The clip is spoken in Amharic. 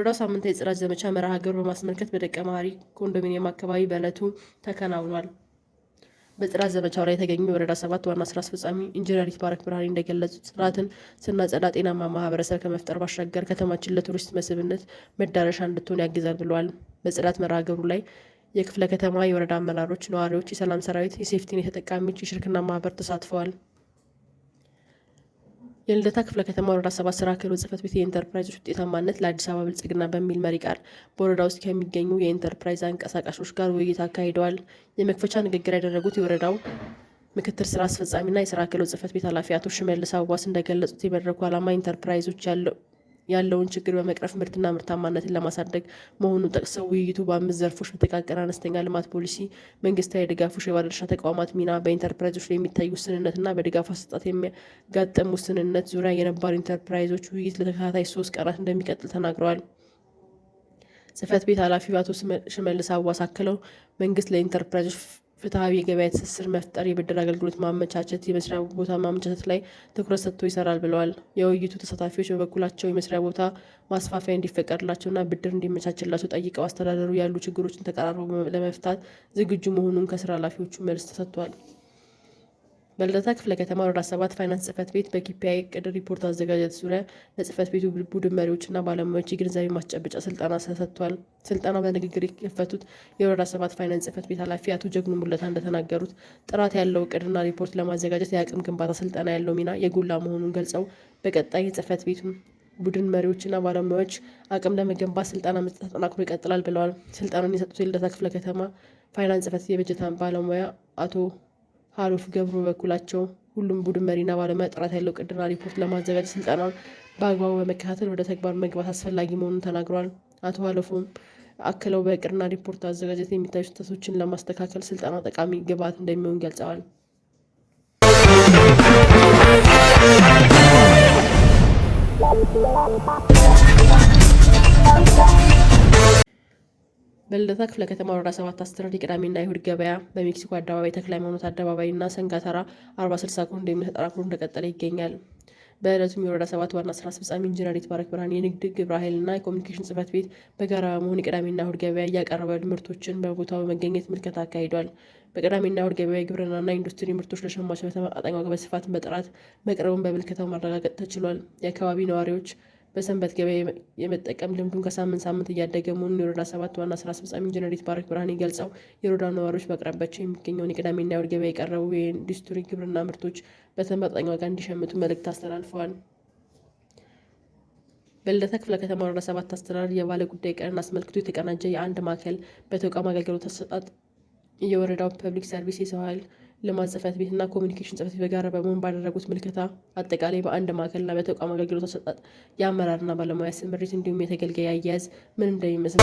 የወረዳው ሳምንታዊ የጽዳት ዘመቻ መርሃ ግብር በማስመልከት በደቀ መሀሪ ኮንዶሚኒየም አካባቢ በዕለቱ ተከናውኗል። በጽዳት ዘመቻው ላይ የተገኙ የወረዳ 7 ዋና ስራ አስፈጻሚ ኢንጂነር ይትባረክ ብርሃኔ እንደገለጹት ጽዳትን ስናጸዳ ጤናማ ማህበረሰብ ከመፍጠር ባሻገር ከተማችን ለቱሪስት መስህብነት መዳረሻ እንድትሆን ያግዛል ብለዋል። በጽዳት መርሃ ግብሩ ላይ የክፍለ ከተማ የወረዳ አመራሮች፣ ነዋሪዎች፣ የሰላም ሰራዊት፣ የሴፍቲኔት ተጠቃሚዎች፣ የሽርክና ማህበር ተሳትፈዋል። የልደታ ክፍለ ከተማ ወረዳ 7 ስራ ክህሎት ጽሕፈት ቤት የኢንተርፕራይዞች ውጤታማነት ለአዲስ አበባ ብልጽግና በሚል መሪ ቃል በወረዳ ውስጥ ከሚገኙ የኢንተርፕራይዝ አንቀሳቃሾች ጋር ውይይት አካሂደዋል። የመክፈቻ ንግግር ያደረጉት የወረዳው ምክትል ስራ አስፈጻሚና የስራ ክህሎት ጽሕፈት ቤት ኃላፊ አቶ ሽመልስ አዋስ እንደገለጹት የመድረኩ ዓላማ ኢንተርፕራይዞች ያለውን ችግር በመቅረፍ ምርትና ምርታማነትን ለማሳደግ መሆኑን ጠቅሰው ውይይቱ በ5 ዘርፎች በጥቃቅንና አነስተኛ ልማት ፖሊሲ፣ መንግስታዊ ድጋፎች፣ የባለድርሻ ተቋማት ሚና፣ በኢንተርፕራይዞች ላይ የሚታይ ውስንነትና በድጋፍ አሰጣጥ የሚያጋጥም ውስንነት ዙሪያ የነባር ኢንተርፕራይዞች ውይይት ለተከታታይ 3 ቀናት እንደሚቀጥል ተናግረዋል። ጽሕፈት ቤት ኃላፊው አቶ ሽመልስ አዋስ አክለው መንግስት ለኢንተርፕራይዞች ፍትሐዊ የገበያ ትስስር መፍጠር፣ የብድር አገልግሎት ማመቻቸት፣ የመስሪያ ቦታ ማመቻቸት ላይ ትኩረት ሰጥቶ ይሰራል ብለዋል። የውይይቱ ተሳታፊዎች በበኩላቸው የመስሪያ ቦታ ማስፋፊያ እንዲፈቀድላቸውና ብድር እንዲመቻችላቸው ጠይቀው አስተዳደሩ ያሉ ችግሮችን ተቀራርቦ ለመፍታት ዝግጁ መሆኑን ከስራ ኃላፊዎቹ መልስ ተሰጥቷል። በልደታ ክፍለ ከተማ ወረዳ 7 ፋይናንስ ጽሕፈት ቤት በኪፒአይ እቅድ ሪፖርት አዘጋጀት ዙሪያ ለጽሕፈት ቤቱ ቡድን መሪዎችና ባለሙያዎች የግንዛቤ ማስጨበጫ ስልጠና ተሰጥቷል። ስልጠናው በንግግር የከፈቱት የወረዳ 7 ፋይናንስ ጽሕፈት ቤት ኃላፊ አቶ ጀግኑ ሙለታ እንደተናገሩት ጥራት ያለው እቅድና ሪፖርት ለማዘጋጀት የአቅም ግንባታ ስልጠና ያለው ሚና የጎላ መሆኑን ገልጸው በቀጣይ የጽሕፈት ቤቱ ቡድን መሪዎችና ባለሙያዎች አቅም ለመገንባት ስልጠና መስጠት ተጠናክሮ ይቀጥላል ብለዋል። ስልጠናውን የሰጡት የልደታ ክፍለ ከተማ ፋይናንስ ጽሕፈት ቤት የበጀት ባለሙያ አቶ ሀሩፍ ገብሩ በኩላቸው ሁሉም ቡድን መሪና ባለሙያ ጥራት ያለው እቅድና ሪፖርት ለማዘጋጀት ስልጠናውን በአግባቡ በመከታተል ወደ ተግባር መግባት አስፈላጊ መሆኑን ተናግረዋል። አቶ ሀሩፍም አክለው በእቅድና ሪፖርት አዘጋጀት የሚታዩ ስህተቶችን ለማስተካከል ስልጠናው ጠቃሚ ግብዓት እንደሚሆን ገልጸዋል። በልደታ ክፍለ ከተማ ወረዳ 7 አስተዳደር የቅዳሜና እሁድ ገበያ በሜክሲኮ አደባባይ፣ ተክለ ሃይማኖት አደባባይ እና ሰንጋተራ 40/60 ኮንዶሚኒየም ተጠናክሮ እንደቀጠለ ይገኛል። በዕለቱም የወረዳ 7 ዋና ስራ አስፈጻሚ ኢንጂነር ይትባረክ ብርሃኔ፣ የንግድ ግብረ ኃይልና የኮሚኒኬሽን ጽሕፈት ቤት በጋራ በመሆን የቅዳሜና እሁድ ገበያ እያቀረበ ምርቶችን በቦታው በመገኘት ምልከታ አካሂዷል። በቅዳሜና እሁድ ገበያ የግብርናና ኢንዱስትሪ ምርቶች ለሸማች በተመጣጣኝ ዋጋ በስፋት በጥራት መቅረቡን በምልከታው ማረጋገጥ ተችሏል። የአካባቢ ነዋሪዎች በሰንበት ገበያ የመጠቀም ልምዱን ከሳምንት ሳምንት እያደገ መሆኑን የወረዳ 7 ዋና ስራ አስፈጻሚ ኢንጂነር ይትባረክ ብርሃኔ ገልጸው የወረዳው ነዋሪዎች በአቅራቢያቸው የሚገኘውን የቅዳሜና እሁድ ገበያ የቀረቡ የኢንዱስትሪ ግብርና ምርቶች በተመጣጣኝ ዋጋ እንዲሸምቱ መልእክት አስተላልፈዋል። በልደታ ክፍለ ከተማ ወረዳ 7 አስተዳደር የባለ ጉዳይ ቀንን አስመልክቶ የተቀናጀ የአንድ ማዕከል በተቋም አገልግሎት አሰጣጥ የወረዳው ፐብሊክ ሰርቪስ የሰው ኃይል ልማት ጽሕፈት ቤትና ኮሚኒኬሽን ጽሕፈት ቤት በጋራ በመሆን ባደረጉት ምልከታ አጠቃላይ በአንድ ማዕከልና በተቋም አገልግሎት አሰጣጥ የአመራርና ባለሙያ ስምሪት እንዲሁም የተገልጋይ አያያዝ ምን እንደሚመስል